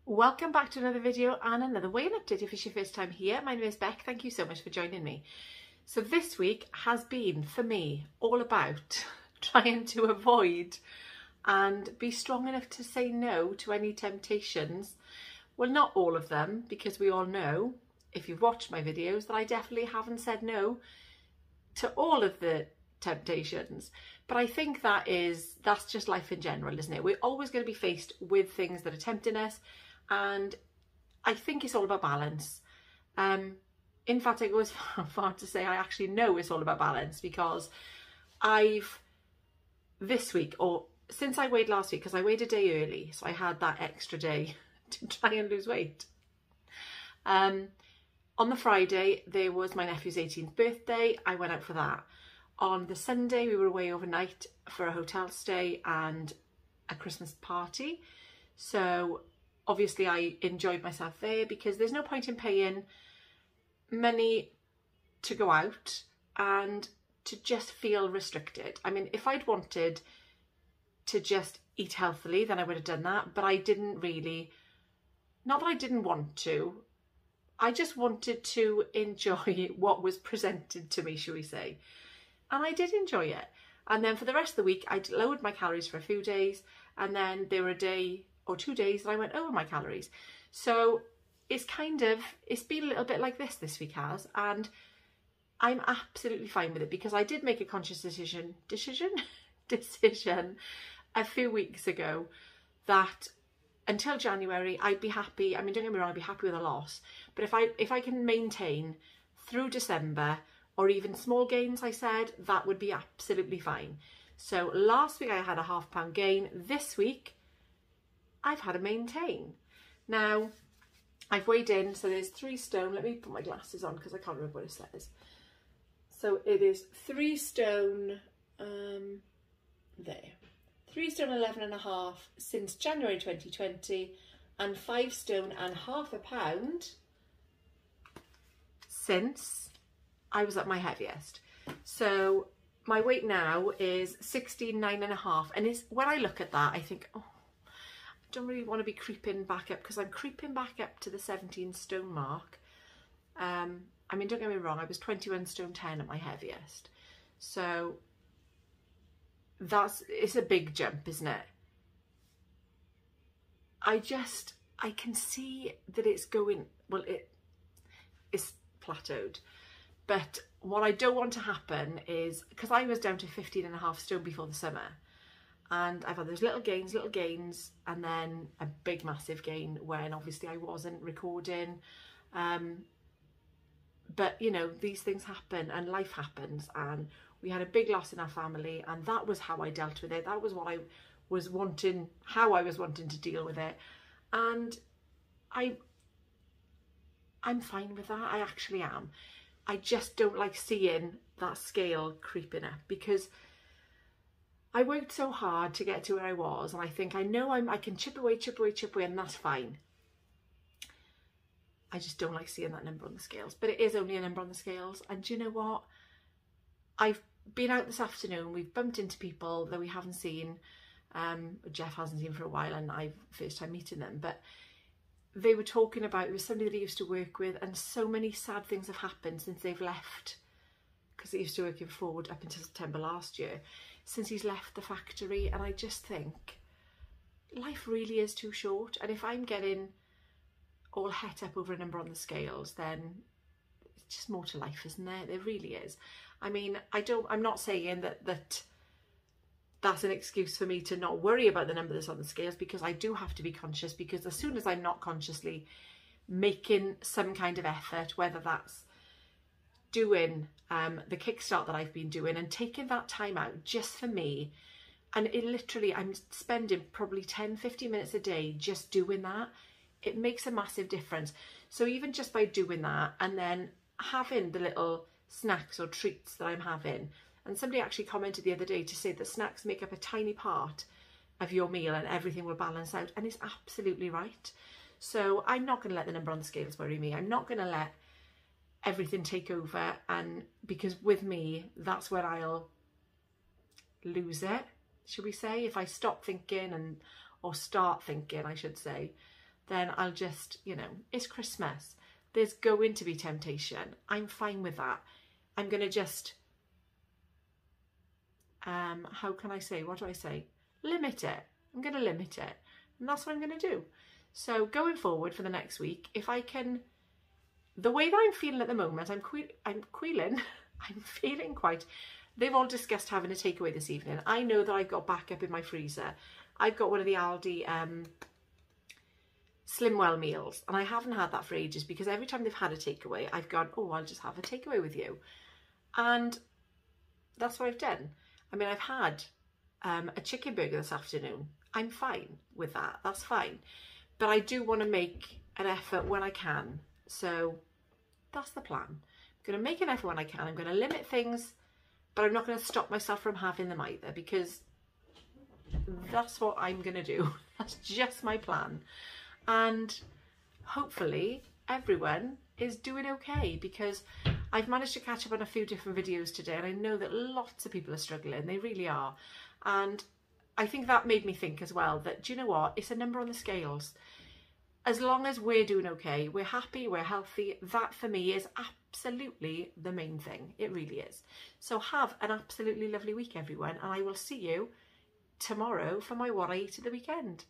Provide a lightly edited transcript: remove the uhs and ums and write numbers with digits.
Welcome back to another video and another weigh-in update. If it's your first time here, my name is Beck. Thank you so much for joining me. So this week has been, for me, all about trying to avoid and be strong enough to say no to any temptations. Well, not all of them, because we all know, if you've watched my videos, that I definitely haven't said no to all of the temptations. But I think that's just life in general, isn't it? We're always going to be faced with things that are tempting us. And I think it's all about balance. In fact, I go as far to say I actually know it's all about balance, because this week, or since I weighed last week, because I weighed a day early, so I had that extra day to try and lose weight. On the Friday, there was my nephew's 18th birthday. I went out for that. On the Sunday, we were away overnight for a hotel stay and a Christmas party. So obviously I enjoyed myself there, because there's no point in paying money to go out and to just feel restricted. I mean, if I'd wanted to just eat healthily, then I would have done that. But I didn't really, not that I didn't want to, I just wanted to enjoy what was presented to me, shall we say. And I did enjoy it. And then for the rest of the week, I lowered my calories for a few days. And then there were a day or 2 days that I went over my calories. So it's been a little bit like this week has. And I'm absolutely fine with it, because I did make a conscious decision a few weeks ago that until January, I'd be happy. I mean, don't get me wrong, I'd be happy with a loss. But if I can maintain through December, or even small gains, I said, that would be absolutely fine. So last week I had a £0.5 gain. This week I've had to maintain. Now I've weighed in, so there's 3 stone. Let me put my glasses on because I can't remember what it says. So it is 3 stone, there. 3 stone 11.5 since January 2020, and 5 stone and ½ pound since I was at my heaviest. So my weight now is 16.9.5, and it's, when I look at that, I think, oh, I don't really want to be creeping back up, because I'm creeping back up to the 17 stone mark. I mean, don't get me wrong, I was 21 stone 10 at my heaviest. So it's a big jump, isn't it? I can see that it's going, well, it's plateaued. But what I don't want to happen is, because I was down to 15.5 stone before the summer, and I've had those little gains, and then a big massive gain when obviously I wasn't recording. But you know, these things happen and life happens, and we had a big loss in our family, and that was how I dealt with it. That was what I was wanting, how I was wanting to deal with it. And I'm fine with that. I actually am. I just don't like seeing that scale creeping up, because I worked so hard to get to where I was, and I think I know I can chip away, and that's fine. I just don't like seeing that number on the scales, but it is only a number on the scales. And do you know what? I've been out this afternoon, we've bumped into people that we haven't seen, Jeff hasn't seen for a while, and I've first time meeting them, but they were talking about, it was somebody that he used to work with, and so many sad things have happened since they've left, because they used to work in Ford up until September last year, since he's left the factory. And I just think life really is too short, and if I'm getting all het up over a number on the scales, then it's just more to life, isn't there? There really is. I mean, I'm not saying that's an excuse for me to not worry about the number that's on the scales, because I do have to be conscious, because as soon as I'm not consciously making some kind of effort, whether that's doing the kickstart that I've been doing and taking that time out just for me, and it literally, I'm spending probably 10-15 minutes a day just doing that, it makes a massive difference. So even just by doing that, and then having the little snacks or treats that I'm having, and somebody actually commented the other day to say that snacks make up a tiny part of your meal and everything will balance out, and it's absolutely right. So I'm not going to let the number on the scales worry me. I'm not going to let everything take over, and because with me, that's where I'll lose it, should we say, if I stop thinking or start thinking, I should say, then I'll just, you know, it's Christmas. There's going to be temptation. I'm fine with that. I'm going to just, how can I say, what do I say? Limit it. I'm going to limit it. And that's what I'm going to do. So going forward for the next week, if I can, the way that I'm feeling at the moment, I'm feeling quite, they've all discussed having a takeaway this evening. I know that I've got backup in my freezer. I've got one of the Aldi Slimwell meals, and I haven't had that for ages because every time they've had a takeaway, I've gone, oh, I'll just have a takeaway with you. And that's what I've done. I mean, I've had a chicken burger this afternoon. I'm fine with that. That's fine. But I do want to make an effort when I can. So that's the plan. I'm going to make an effort when I can. I'm going to limit things, but I'm not going to stop myself from having them either, because that's what I'm going to do. That's just my plan. And hopefully everyone is doing okay, because I've managed to catch up on a few different videos today, and I know that lots of people are struggling. They really are. And I think that made me think as well that, do you know what? It's a number on the scales. As long as we're doing okay, we're happy, we're healthy, that for me is absolutely the main thing. It really is. So have an absolutely lovely week, everyone, and I will see you tomorrow for my what I eat at the weekend.